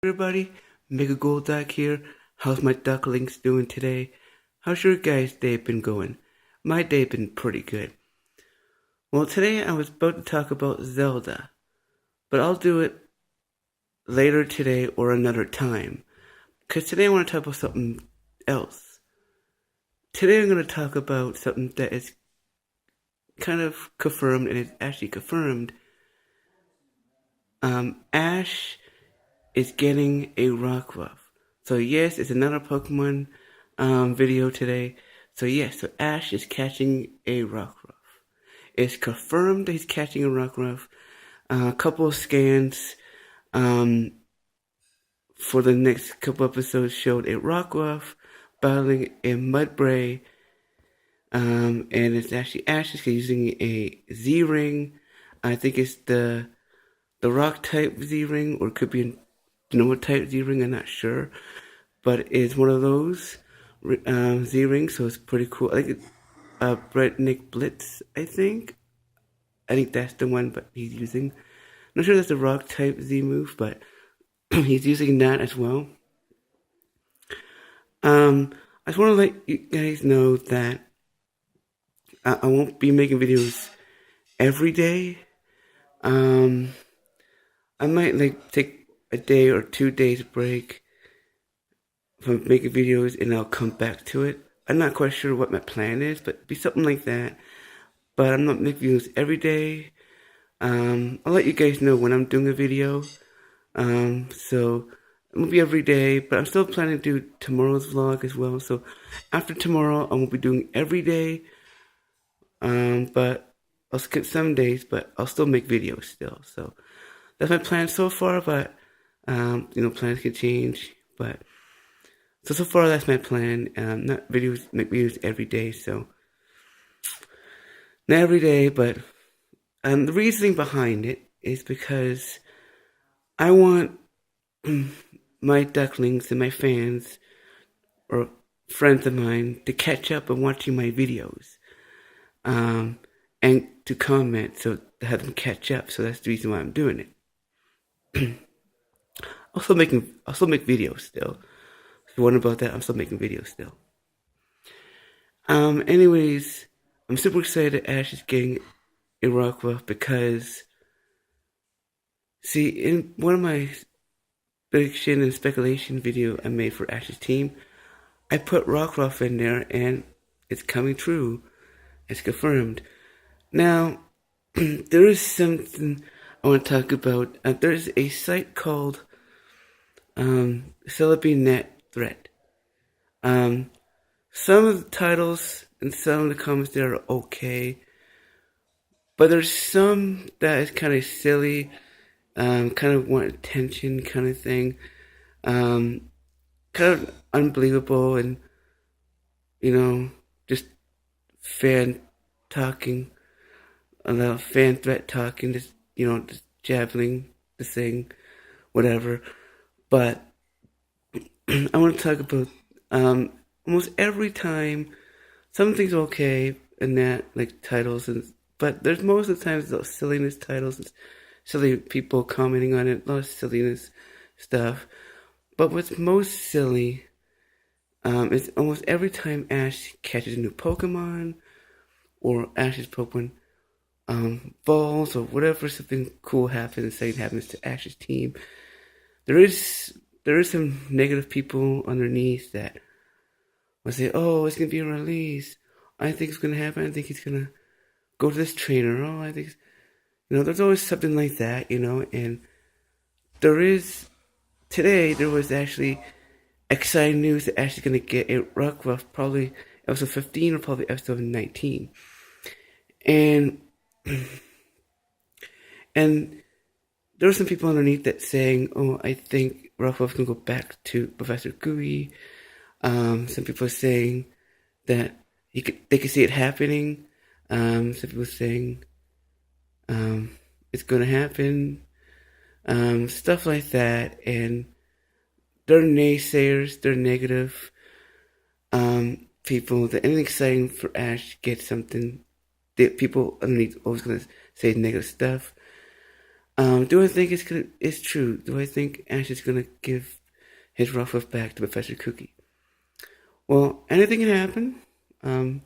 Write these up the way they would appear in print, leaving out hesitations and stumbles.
Everybody, Megagoldduck here. How's my ducklings doing today? How's your guys' day been going? My day been pretty good. Well, today I was about to talk about Zelda, but I'll do it later today or another time. Because today I want to talk about something else. Today I'm going to talk about something that is kind of confirmed, and it's actually confirmed. Ash is getting a Rockruff. So yes, it's another Pokemon video today. So Ash is catching a Rockruff. It's confirmed that he's catching a Rockruff. A couple of scans for the next couple episodes showed a Rockruff battling a Mudbray. And it's actually Ash is using a Z-Ring. I think it's the rock type Z-Ring, or it could be a normal type Z-Ring, I'm not sure. But it's one of those Z-Rings, so it's pretty cool. I think it's Brettnick Blitz, I think. I think that's the one but he's using. I'm not sure that's the rock type Z move, but he's using that as well. I just want to let you guys know that I won't be making videos every day. I might take a day or 2 days break from making videos and I'll come back to it. I'm not quite sure what my plan is, but it'll be something like that. But I'm not making videos every day. I'll let you guys know when I'm doing a video. So it won't be every day, but I'm still planning to do tomorrow's vlog as well. So after tomorrow, I won't be doing every day. But I'll skip some days, but I'll still make videos still. So that's my plan so far, but plans can change. But so far that's my plan. Not make videos every day. So not every day, but the reasoning behind it is because I want my ducklings and my fans or friends of mine to catch up on watching my videos, and to comment, so to have them catch up. So that's the reason why I'm doing it. I'll still make videos still. If you wonder about that, I'm still making videos still. Anyways, I'm super excited that Ash is getting a Rockruff because, see, in one of my prediction and speculation video I made for Ash's team, I put Rockruff in there and it's coming true. It's confirmed. Now, there is something I want to talk about. There's a site called Celebi.net Threat. Some of the titles and some of the comments there are okay, but there's some that is kind of silly, kind of want attention kind of thing, kind of unbelievable, and just fan talking, a little fan threat talking, just jabbling the thing, whatever. But I want to talk about almost every time something's okay in that, like titles, but there's most of the times those silliness titles and silly people commenting on it, a lot of silliness stuff. But what's most silly is almost every time Ash catches a new Pokemon, or Ash's Pokemon balls, or whatever, something cool happens, exciting happens to Ash's team, there is some negative people underneath that will say, oh, it's going to be a release. I think it's going to happen. I think he's going to go to this trainer. Oh, I think, there's always something like that, and today there was actually exciting news that Ash is going to get a Rockruff, probably episode 15 or probably episode 19. And there were some people underneath that saying, oh, I think Rockruff's going to go back to Professor Gooey. Some people are saying that they could see it happening. Some people are saying it's going to happen. Stuff like that. And they're naysayers. They're negative people. That anything exciting for Ash gets something. The people underneath always going to say negative stuff. Do I think it's true? Do I think Ash is gonna give his Rockruff back to Professor Cookie? Well, anything can happen. Um,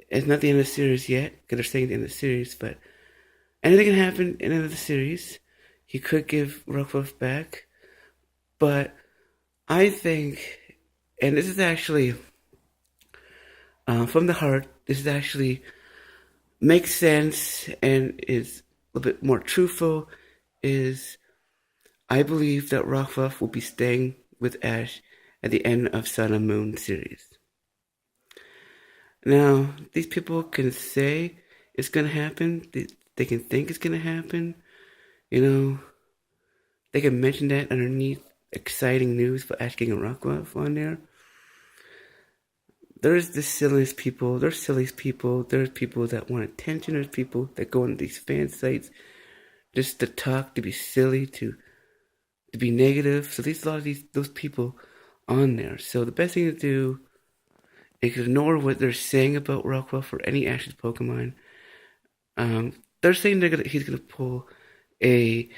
it's not the end of the series yet, because they're saying the end of the series, but anything can happen in the end of the series. He could give Rockruff back, but I think, and this is actually from the heart, this is actually makes sense and is a little bit more truthful, is I believe that Rockruff will be staying with Ash at the end of Sun and Moon series. Now, these people can say it's going to happen. They can think it's going to happen. You know, they can mention that underneath exciting news for Ash getting a Rockruff on there. There's the silliest people. There's silliest people. There's people that want attention. There's people that go on these fan sites just to talk, to be silly, to be negative. So there's a lot of those people on there. So the best thing to do is ignore what they're saying about Rockruff or any Ash's Pokemon. They're saying he's gonna pull a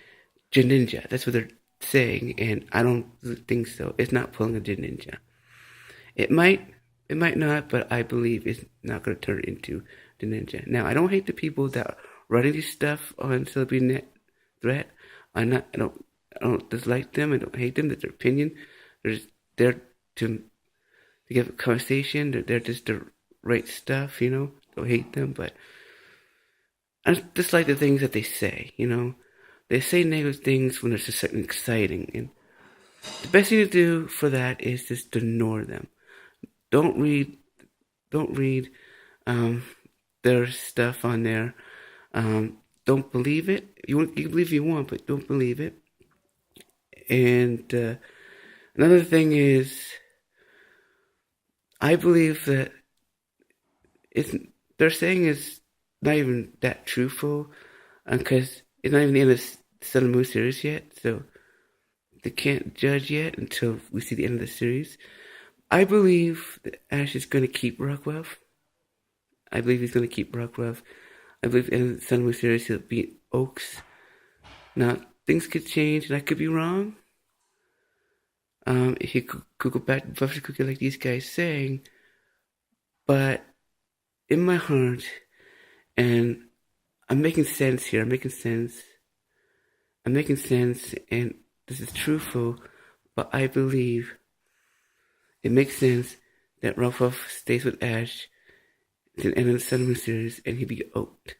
Greninja. That's what they're saying, and I don't think so. It's not pulling a Greninja. It might not, but I believe it's not gonna turn into Greninja. Now, I don't hate the people that are writing this stuff on Celebrity Net Threat. I don't dislike them. I don't hate them. That's their opinion. They're just there to give a conversation. They're just to write stuff. Don't hate them, but I just like the things that they say. They say negative things when there's just something exciting, and the best thing to do for that is just ignore them. Don't read their stuff on there. Don't believe it. You can believe if you want, but don't believe it. And another thing is, I believe that they're saying it's not even that truthful, because it's not even the end of the Sun and Moon series yet, so they can't judge yet until we see the end of the series. I believe that Ash is going to keep Rockruff. I believe he's going to keep Rockruff. I believe in the Sun and Moon series he'll beat Oaks. Now, things could change, and I could be wrong. He could go back to Professor Cookie like these guys saying, but in my heart, and I'm making sense here, I'm making sense, and this is truthful, but I believe it makes sense that Rockruff stays with Ash to the end of the Sun and Moon series, and he'll be oaked.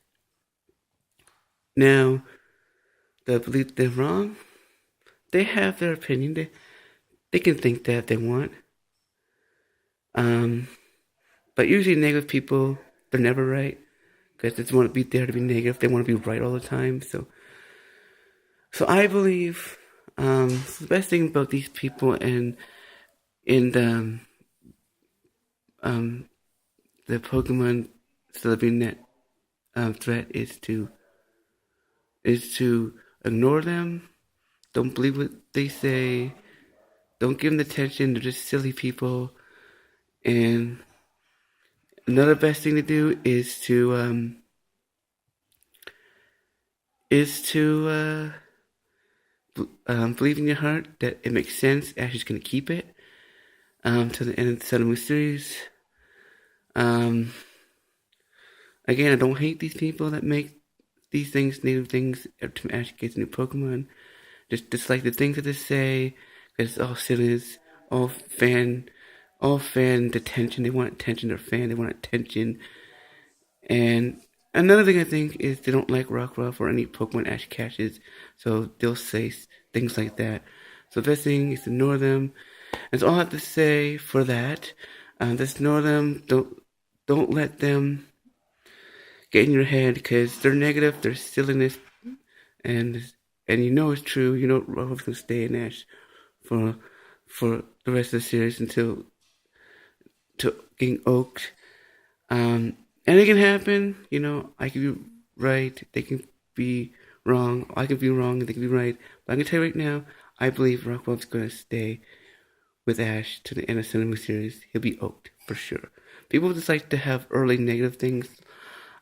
Now, do I believe they're wrong? They have their opinion. They can think that if they want. But usually negative people, they're never right, because they just want to be there to be negative. They want to be right all the time. So I believe the best thing about these people and in the Pokemon Celebrity Net threat is to ignore them. Don't believe what they say. Don't give them attention. They're just silly people. And another best thing to do is to believe in your heart that it makes sense. Ash is going to keep it to the end of the Sun and Moon series. Again, I don't hate these people that make these things, negative things, every time Ash gets a new Pokemon. Just dislike the things that they say, because it's all silliness, all fan attention. They want attention. They're fan. They want attention. And another thing I think is they don't like Rockruff or any Pokemon Ash catches, so they'll say things like that. So the best thing is to ignore them. That's all I have to say for that. Just ignore them. Don't let them get in your head, because they're negative. They're silliness, and it's true. Rockruff's gonna stay in Ash for the rest of the series until getting oaked. Anything can happen. I can be right. They can be wrong. I can be wrong. They can be right. But I can tell you right now, I believe Rockruff's gonna stay with Ash to the end of Sun and Moon series. He'll be oaked for sure. People just like to have early negative things.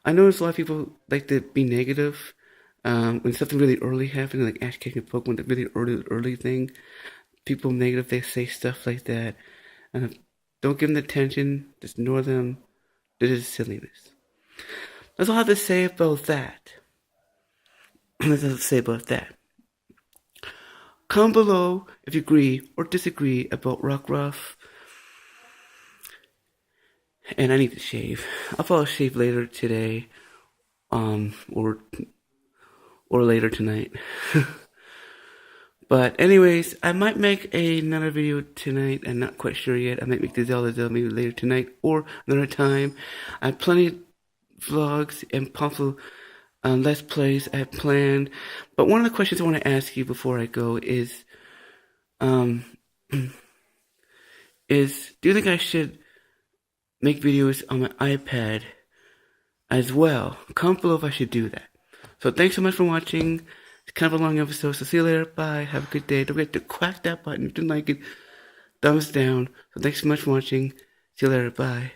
I notice a lot of people like to be negative When something really early happens, like Ash catching a Pokemon, the really early thing, people negative, they say stuff like that. Don't give them the attention, just ignore them. This is silliness. That's all I have to say about that. That's all I have to say about that. Comment below if you agree or disagree about Rockruff. And I need to shave. I'll probably shave later today, or later tonight. But anyways, I might make another video tonight. I'm not quite sure yet. I might make the Zelda maybe later tonight or another time. I have plenty of vlogs and possible Let's Plays I have planned. But one of the questions I want to ask you before I go is, do you think I should make videos on my iPad as well? Comment below if I should do that. So thanks so much for watching. It's kind of a long episode, so see you later. Bye. Have a good day. Don't forget to crack that button if you didn't like it. Thumbs down. So thanks so much for watching. See you later. Bye.